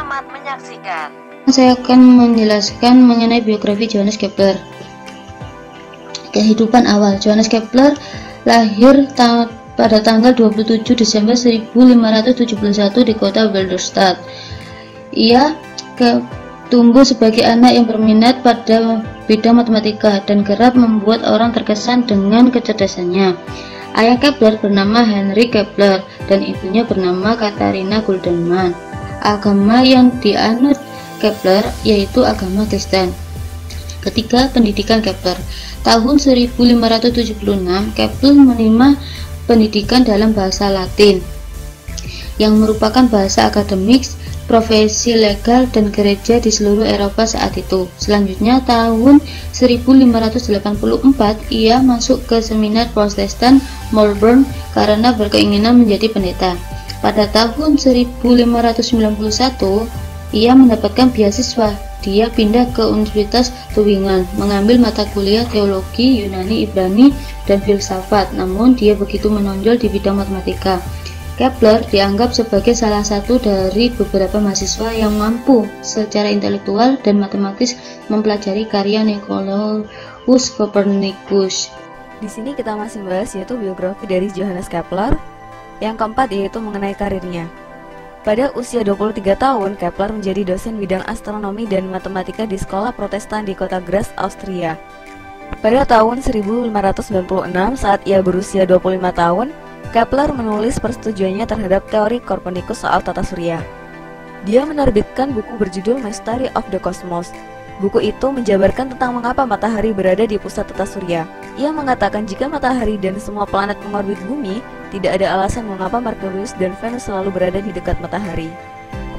Selamat menyaksikan. Saya akan menjelaskan mengenai biografi Johannes Kepler. Kehidupan awal Johannes Kepler lahir pada tanggal 27 Desember 1571 di kota Wilderstadt. Ia tumbuh sebagai anak yang berminat pada bidang matematika dan kerap membuat orang terkesan dengan kecerdasannya. Ayah Kepler bernama Henry Kepler dan ibunya bernama Katharina Guldenmann. Agama yang dianut Kepler yaitu agama Kristen. Ketika pendidikan Kepler, tahun 1576, Kepler menerima pendidikan dalam bahasa Latin yang merupakan bahasa akademik, profesi legal, dan gereja di seluruh Eropa saat itu. Selanjutnya, tahun 1584, ia masuk ke seminar Protestan Melbourne karena berkeinginan menjadi pendeta. Pada tahun 1591, ia mendapatkan beasiswa. Dia pindah ke Universitas Tübingen, mengambil mata kuliah teologi, Yunani, Ibrani, dan filsafat. Namun, dia begitu menonjol di bidang matematika. Kepler dianggap sebagai salah satu dari beberapa mahasiswa yang mampu secara intelektual dan matematis mempelajari karya Nicolaus Copernicus. Di sini kita masih membahas yaitu biografi dari Johannes Kepler. Yang keempat yaitu mengenai karirnya. Pada usia 23 tahun, Kepler menjadi dosen bidang astronomi dan matematika di sekolah Protestan di kota Graz, Austria. Pada tahun 1596, saat ia berusia 25 tahun, Kepler menulis persetujuannya terhadap teori Copernicus soal tata surya. Dia menerbitkan buku berjudul Mystery of the Cosmos. Buku itu menjabarkan tentang mengapa matahari berada di pusat tata surya. Ia mengatakan jika matahari dan semua planet mengorbit bumi, tidak ada alasan mengapa Merkurius dan Venus selalu berada di dekat matahari.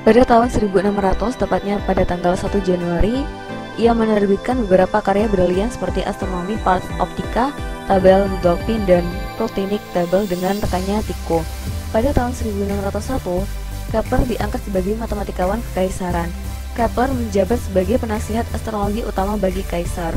Pada tahun 1600, tepatnya pada tanggal 1 Januari, ia menerbitkan beberapa karya brilian seperti Astronomy Pars Optica, tabel Rudolphine, dan Proteic Table dengan rekannya Tycho. Pada tahun 1601, Kepler diangkat sebagai matematikawan kekaisaran. Kepler menjabat sebagai penasihat astrologi utama bagi kaisar.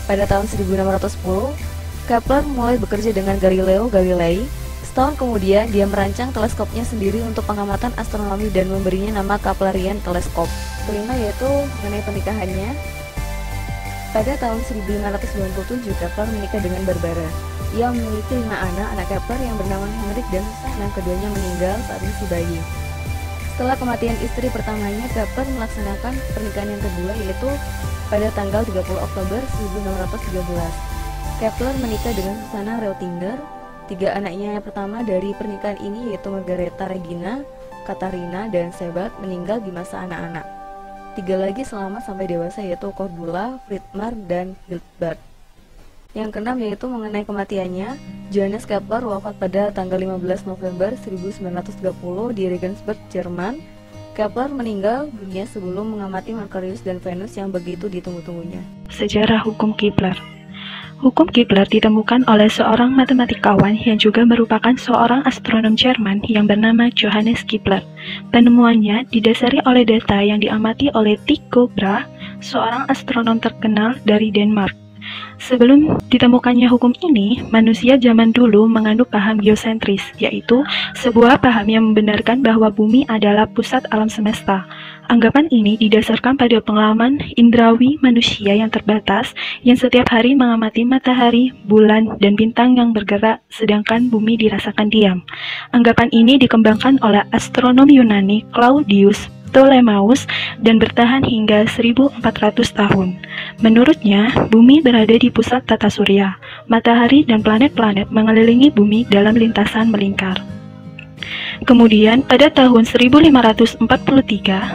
Pada tahun 1610, Kepler mulai bekerja dengan Galileo Galilei. Setahun kemudian, dia merancang teleskopnya sendiri untuk pengamatan astronomi dan memberinya nama Keplerian Teleskop. Kelima yaitu mengenai pernikahannya. Pada tahun 1597, Kepler menikah dengan Barbara. Ia memiliki 5 anak Kepler yang bernama Henrik dan Susanna. Keduanya meninggal saat masih bayi. Setelah kematian istri pertamanya, Kepler melaksanakan pernikahan yang kedua yaitu pada tanggal 30 Oktober 1613. Kepler menikah dengan Susanna Reutinger. 3 anaknya yang pertama dari pernikahan ini yaitu Margareta Regina, Katharina, dan Sebald meninggal di masa anak-anak. 3 lagi selamat sampai dewasa yaitu Cordula, Friedmar, dan Hildebard. Yang keenam yaitu mengenai kematiannya. Johannes Kepler wafat pada tanggal 15 November 1930 di Regensburg, Jerman. Kepler meninggal dunia sebelum mengamati Merkurius dan Venus yang begitu ditunggu-tunggunya. Sejarah hukum Kepler. Hukum Kepler ditemukan oleh seorang matematikawan yang juga merupakan seorang astronom Jerman yang bernama Johannes Kepler. Penemuannya didasari oleh data yang diamati oleh Tycho Brahe, seorang astronom terkenal dari Denmark. Sebelum ditemukannya hukum ini, manusia zaman dulu menganut paham geosentris, yaitu sebuah paham yang membenarkan bahwa bumi adalah pusat alam semesta. Anggapan ini didasarkan pada pengalaman indrawi manusia yang terbatas, yang setiap hari mengamati matahari, bulan, dan bintang yang bergerak, sedangkan bumi dirasakan diam. Anggapan ini dikembangkan oleh astronom Yunani Claudius Ptolemeus dan bertahan hingga 1400 tahun. Menurutnya, bumi berada di pusat tata surya. Matahari dan planet-planet mengelilingi bumi dalam lintasan melingkar. Kemudian, pada tahun 1543,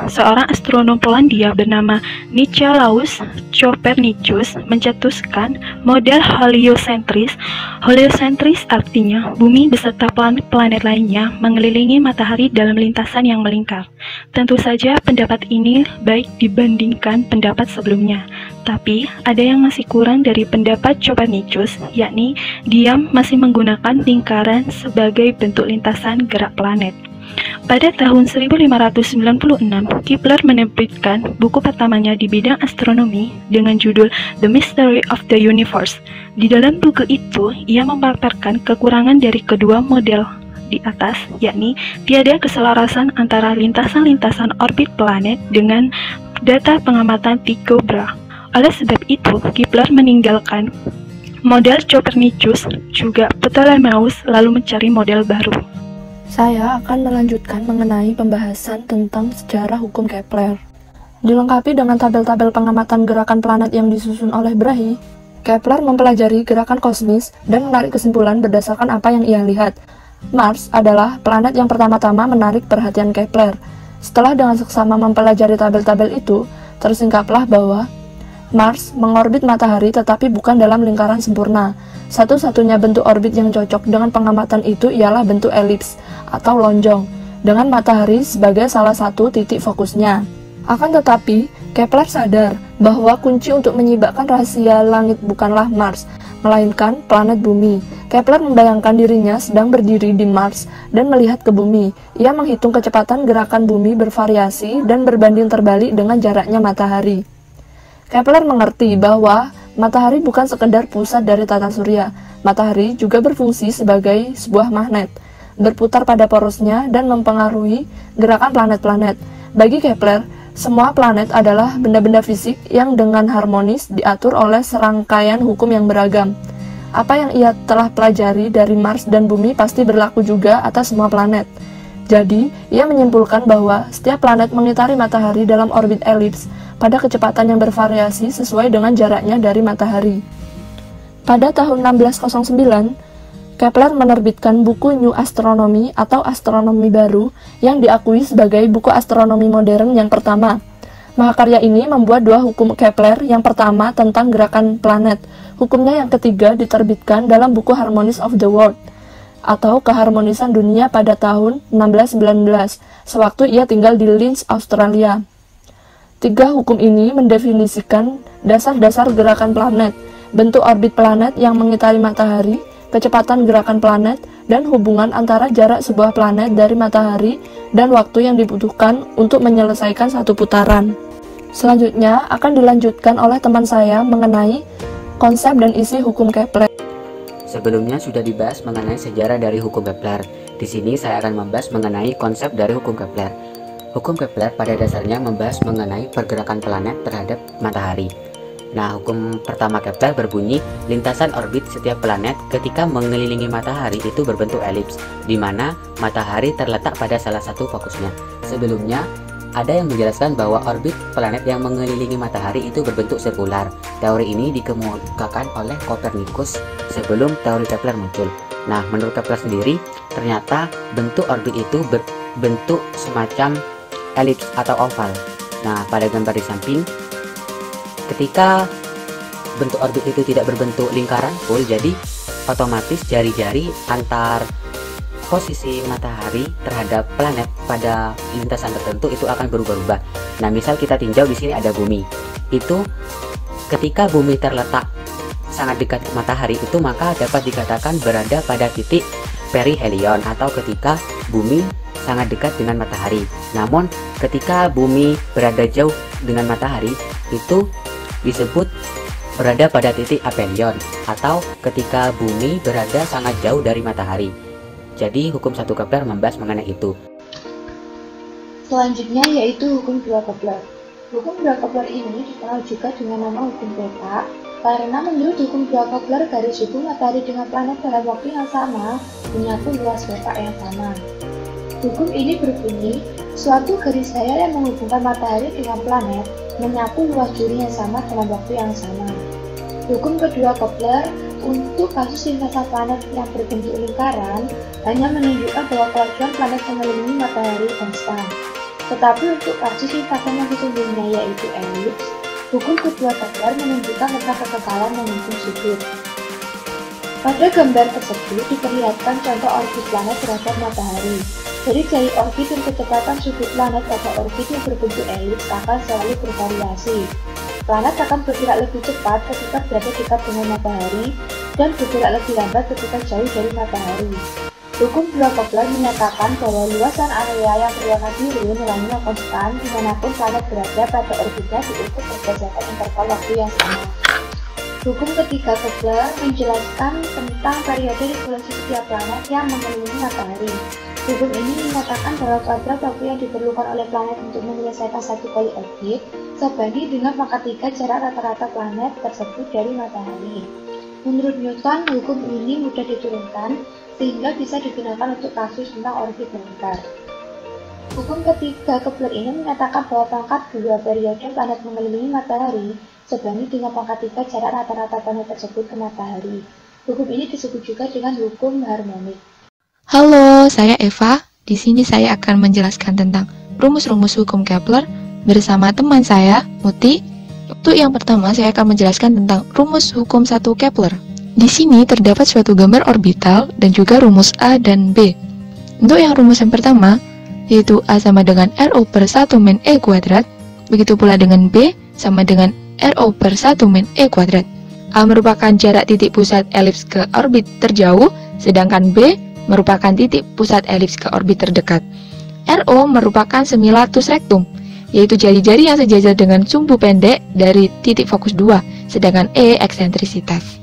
seorang astronom Polandia bernama Nicolaus Copernicus mencetuskan model heliosentris. Heliosentris artinya bumi beserta planet-planet lainnya mengelilingi matahari dalam lintasan yang melingkar. Tentu saja pendapat ini baik dibandingkan pendapat sebelumnya, tapi ada yang masih kurang dari pendapat Copernicus, yakni dia masih menggunakan lingkaran sebagai bentuk lintasan gerak planet. Pada tahun 1596, Kepler menerbitkan buku pertamanya di bidang astronomi dengan judul The Mystery of the Universe. Di dalam buku itu, ia memaparkan kekurangan dari kedua model di atas, yakni tiada keselarasan antara lintasan-lintasan orbit planet dengan data pengamatan Tycho Brahe. Oleh sebab itu, Kepler meninggalkan model Copernicus juga Ptolemeus lalu mencari model baru. Saya akan melanjutkan mengenai pembahasan tentang sejarah hukum Kepler. Dilengkapi dengan tabel-tabel pengamatan gerakan planet yang disusun oleh Brahe, Kepler mempelajari gerakan kosmis dan menarik kesimpulan berdasarkan apa yang ia lihat. Mars adalah planet yang pertama-tama menarik perhatian Kepler. Setelah dengan seksama mempelajari tabel-tabel itu, tersingkaplah bahwa Mars mengorbit matahari tetapi bukan dalam lingkaran sempurna. Satu-satunya bentuk orbit yang cocok dengan pengamatan itu ialah bentuk elips atau lonjong, dengan matahari sebagai salah satu titik fokusnya. Akan tetapi, Kepler sadar bahwa kunci untuk menyibakkan rahasia langit bukanlah Mars, melainkan planet bumi. Kepler membayangkan dirinya sedang berdiri di Mars dan melihat ke bumi. Ia menghitung kecepatan gerakan bumi bervariasi dan berbanding terbalik dengan jaraknya matahari. Kepler mengerti bahwa matahari bukan sekedar pusat dari tata surya. Matahari juga berfungsi sebagai sebuah magnet, berputar pada porosnya dan mempengaruhi gerakan planet-planet. Bagi Kepler, semua planet adalah benda-benda fisik yang dengan harmonis diatur oleh serangkaian hukum yang beragam. Apa yang ia telah pelajari dari Mars dan Bumi pasti berlaku juga atas semua planet. Jadi, ia menyimpulkan bahwa setiap planet mengitari matahari dalam orbit elips pada kecepatan yang bervariasi sesuai dengan jaraknya dari matahari. Pada tahun 1609, Kepler menerbitkan buku New Astronomy atau astronomi baru yang diakui sebagai buku astronomi modern yang pertama. Mahakarya ini membuat dua hukum Kepler, yang pertama tentang gerakan planet. Hukumnya yang ketiga diterbitkan dalam buku Harmonies of the World atau keharmonisan dunia pada tahun 1619, sewaktu ia tinggal di Linz, Australia. Tiga hukum ini mendefinisikan dasar-dasar gerakan planet, bentuk orbit planet yang mengitari matahari, kecepatan gerakan planet, dan hubungan antara jarak sebuah planet dari matahari dan waktu yang dibutuhkan untuk menyelesaikan satu putaran. Selanjutnya akan dilanjutkan oleh teman saya mengenai konsep dan isi hukum Kepler. Sebelumnya sudah dibahas mengenai sejarah dari hukum Kepler. Di sini saya akan membahas mengenai konsep dari hukum Kepler. Hukum Kepler pada dasarnya membahas mengenai pergerakan planet terhadap matahari. Nah, hukum pertama Kepler berbunyi, lintasan orbit setiap planet ketika mengelilingi matahari itu berbentuk elips, di mana matahari terletak pada salah satu fokusnya. Sebelumnya, ada yang menjelaskan bahwa orbit planet yang mengelilingi matahari itu berbentuk sirkular. Teori ini dikemukakan oleh Copernicus sebelum teori Kepler muncul. Nah, menurut Kepler sendiri, ternyata bentuk orbit itu berbentuk semacam elips atau oval. Nah, pada gambar di samping, ketika bentuk orbit itu tidak berbentuk lingkaran full, jadi otomatis jari-jari antar posisi matahari terhadap planet pada lintasan tertentu itu akan berubah-ubah. Nah, misal kita tinjau di sini ada bumi. Itu ketika bumi terletak sangat dekat ke matahari itu maka dapat dikatakan berada pada titik perihelion atau ketika bumi sangat dekat dengan matahari. Namun ketika bumi berada jauh dengan matahari itu disebut berada pada titik aphelion atau ketika bumi berada sangat jauh dari matahari. Jadi hukum 1 Kepler membahas mengenai itu. Selanjutnya yaitu hukum 2 Kepler. Hukum 2 Kepler ini dikenal juga dengan nama hukum peta karena menurut hukum 2 Kepler garis hubung matahari dengan planet dalam waktu yang sama menyatu luas peta yang sama. Hukum ini berbunyi, suatu garis hayal yang menghubungkan matahari dengan planet menyatu luas duri yang sama dalam waktu yang sama. Hukum kedua Kepler untuk kasus lintasan planet yang berbentuk lingkaran hanya menunjukkan bahwa kelajuan planet mengelilingi matahari konstan. Tetapi untuk kasus lintasan yang sesungguhnya yaitu elips, hukum kedua Kepler menunjukkan tentang kekekalan menghitung sudut. Pada gambar tersebut diperlihatkan contoh orbit planet terhadap matahari. Jadi jari orbit dan kecepatan sudut planet pada orbit yang berbentuk elips akan selalu bervariasi. Planet akan bergerak lebih cepat ketika berada dekat dengan matahari dan bergerak lebih lambat ketika jauh dari matahari. Hukum 2 Kepler menyatakan bahwa luasan area yang berwarna biru nilainya konstan dimanapun planet berada pada orbitnya diukur berdasarkan interval waktu yang sama. Hukum ketiga Kepler menjelaskan tentang periode revolusi setiap planet yang mengelilingi matahari. Hukum ini menyatakan bahwa kuadrat waktu yang diperlukan oleh planet untuk menyelesaikan satu kali orbit sebanding dengan pangkat 3 jarak rata-rata planet tersebut dari matahari. Menurut Newton, hukum ini mudah diturunkan sehingga bisa digunakan untuk kasus tentang orbit lingkar. Hukum ketiga Kepler ini menyatakan bahwa pangkat 2 periode planet mengelilingi matahari sebanding dengan pangkat 3 jarak rata-rata planet tersebut ke matahari. Hukum ini disebut juga dengan hukum harmonik. Halo, saya Eva. Di sini saya akan menjelaskan tentang rumus-rumus hukum Kepler bersama teman saya, Muti. Untuk yang pertama, saya akan menjelaskan tentang rumus hukum 1 Kepler. Di sini terdapat suatu gambar orbital dan juga rumus A dan B. Untuk yang rumus yang pertama, yaitu A sama dengan RO per 1 min E kuadrat, begitu pula dengan B sama dengan RO per 1 min E kuadrat. A merupakan jarak titik pusat elips ke orbit terjauh, sedangkan B merupakan titik pusat elips ke orbit terdekat. RO merupakan semilatus rectum, yaitu jari-jari yang sejajar dengan sumbu pendek dari titik fokus 2, sedangkan E eksentrisitas.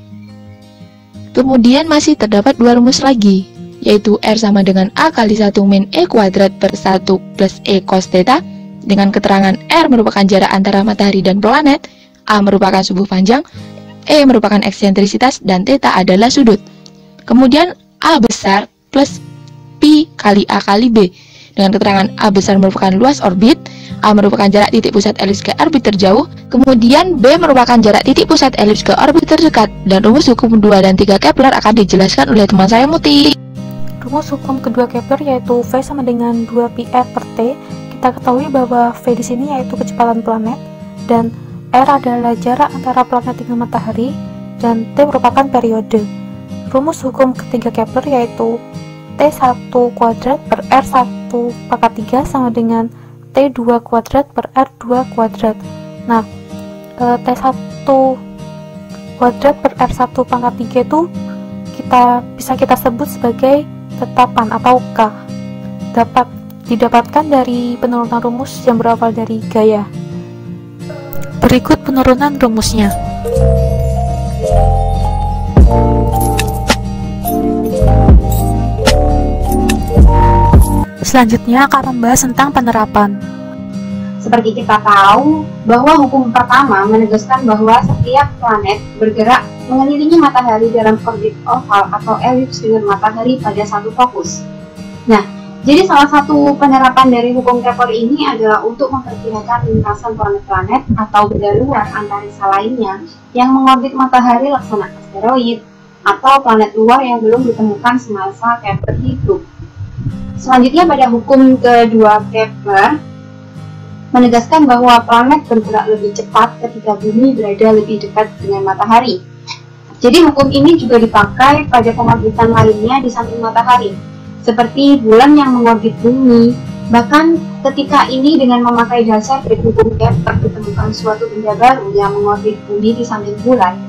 Kemudian masih terdapat dua rumus lagi, yaitu R sama dengan A kali 1 min E kuadrat per 1 plus E cos theta, dengan keterangan R merupakan jarak antara matahari dan planet, A merupakan sumbu panjang, E merupakan eksentrisitas, dan theta adalah sudut. Kemudian A besar plus Pi kali A kali B, dengan keterangan A besar merupakan luas orbit, A merupakan jarak titik pusat elips ke orbit terjauh, kemudian B merupakan jarak titik pusat elips ke orbit terdekat, dan rumus hukum 2 dan 3 Kepler akan dijelaskan oleh teman saya Muti. Rumus hukum kedua Kepler yaitu V sama dengan 2πr per T. Kita ketahui bahwa V di sini yaitu kecepatan planet dan R adalah jarak antara planet dengan matahari dan T merupakan periode. Rumus hukum ketiga Kepler yaitu T1 kuadrat per R1 pangkat 3 sama dengan T2 kuadrat per R2 kuadrat. Nah, T1 kuadrat per R1 pangkat 3 itu bisa kita sebut sebagai tetapan atau K. Dapat didapatkan dari penurunan rumus yang berawal dari gaya. Berikut penurunan rumusnya. Selanjutnya akan membahas tentang penerapan. Seperti kita tahu bahwa hukum pertama menegaskan bahwa setiap planet bergerak mengelilingi matahari dalam orbit oval atau elips dengan matahari pada satu fokus. Nah, jadi salah satu penerapan dari hukum Kepler ini adalah untuk memperkirakan lintasan planet-planet atau benda luar antariksa lainnya yang mengorbit matahari laksana asteroid atau planet luar yang belum ditemukan semasa Kepler hidup. Selanjutnya pada hukum kedua Kepler menegaskan bahwa planet bergerak lebih cepat ketika bumi berada lebih dekat dengan matahari. Jadi hukum ini juga dipakai pada pengorbitan lainnya di samping matahari, seperti bulan yang mengorbit bumi. Bahkan ketika ini dengan memakai dasar dari hukum Kepler ditemukan suatu benda baru yang mengorbit bumi di samping bulan,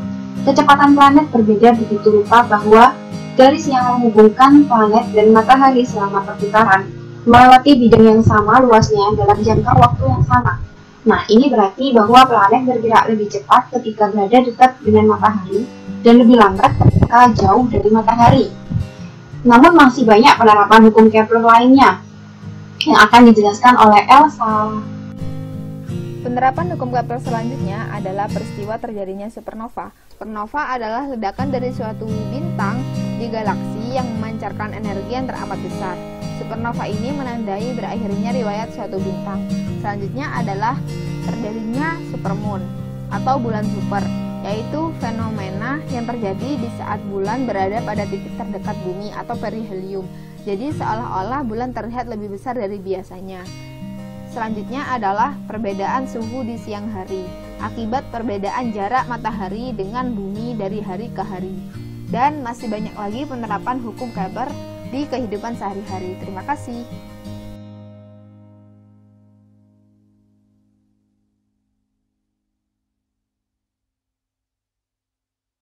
kecepatan planet berbeda begitu rupa bahwa garis yang menghubungkan planet dan matahari selama perputaran melewati bidang yang sama luasnya dalam jangka waktu yang sama. Nah, ini berarti bahwa planet bergerak lebih cepat ketika berada dekat dengan matahari dan lebih lambat ketika jauh dari matahari. Namun masih banyak penerapan hukum Kepler lainnya yang akan dijelaskan oleh Elsa. Penerapan hukum Kepler selanjutnya adalah peristiwa terjadinya supernova. Supernova adalah ledakan dari suatu bintang di galaksi yang memancarkan energi yang teramat besar. Supernova ini menandai berakhirnya riwayat suatu bintang. Selanjutnya adalah terjadinya supermoon atau bulan super, yaitu fenomena yang terjadi di saat bulan berada pada titik terdekat bumi atau perihelium. Jadi seolah-olah bulan terlihat lebih besar dari biasanya. Selanjutnya adalah perbedaan suhu di siang hari akibat perbedaan jarak matahari dengan bumi dari hari ke hari. Dan masih banyak lagi penerapan hukum Kepler di kehidupan sehari-hari. Terima kasih.